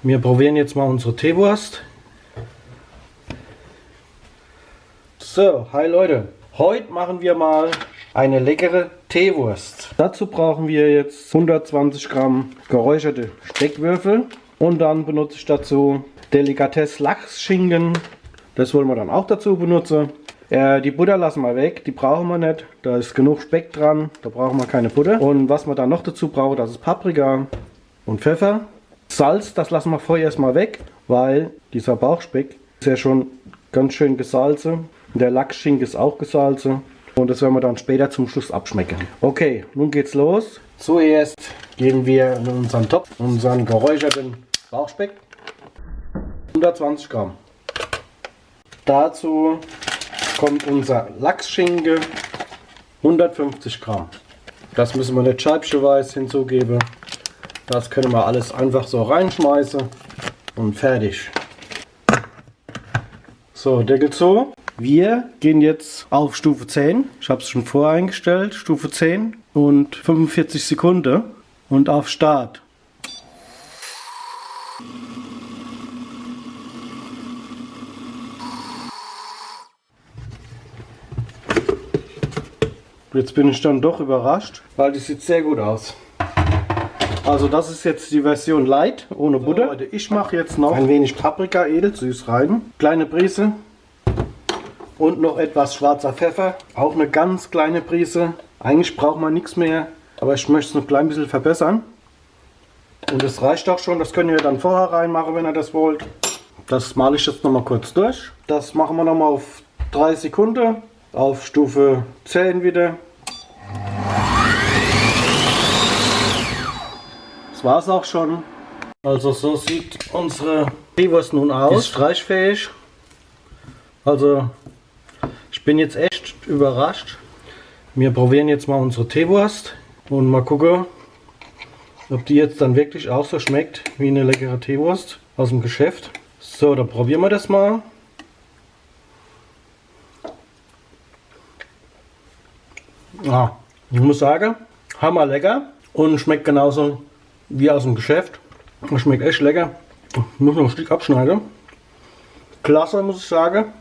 Wir probieren jetzt mal unsere Teewurst. So, hi Leute. Heute machen wir mal eine leckere Teewurst. Dazu brauchen wir jetzt 120 Gramm geräucherte Steckwürfel. Und dann benutze ich dazu Delikatesse Lachsschinken. Das wollen wir dann auch dazu benutzen. Die Butter lassen wir weg, die brauchen wir nicht. Da ist genug Speck dran, da brauchen wir keine Butter. Und was wir dann noch dazu brauchen, das ist Paprika und Pfeffer. Salz, das lassen wir vorher erstmal weg, weil dieser Bauchspeck ist ja schon ganz schön gesalzen. Der Lachsschinken ist auch gesalzen. Und das werden wir dann später zum Schluss abschmecken. Okay, nun geht's los. Zuerst geben wir in unseren Topf unseren geräucherten Bauchspeck. 120 Gramm. Dazu kommt unser Lachsschinken. 150 Gramm. Das müssen wir nicht scheibchenweise hinzugeben. Das können wir alles einfach so reinschmeißen und fertig. So, Deckel zu. Wir gehen jetzt auf Stufe 10. Ich habe es schon voreingestellt. Stufe 10 und 45 Sekunden. Und auf Start. Jetzt bin ich dann doch überrascht, weil die sieht sehr gut aus. Also das ist jetzt die Version Light, ohne Butter. So, Leute, ich mache jetzt noch ein wenig Paprika edelsüß rein. Kleine Prise. Und noch etwas schwarzer Pfeffer. Auch eine ganz kleine Prise. Eigentlich braucht man nichts mehr, aber ich möchte es noch ein klein bisschen verbessern. Und das reicht auch schon. Das könnt ihr dann vorher reinmachen, wenn ihr das wollt. Das male ich jetzt noch mal kurz durch. Das machen wir noch mal auf 3 Sekunden. Auf Stufe 10 wieder. Das war es auch schon. Also so sieht unsere Teewurst nun aus. Ist streichfähig. Also ich bin jetzt echt überrascht. Wir probieren jetzt mal unsere Teewurst und mal gucken, ob die jetzt dann wirklich auch so schmeckt wie eine leckere Teewurst aus dem Geschäft. So, dann probieren wir das mal. Ja, ich muss sagen, hammer lecker und schmeckt genauso wie aus dem Geschäft. Schmeckt echt lecker. Ich muss noch ein Stück abschneiden. Klasse, muss ich sagen.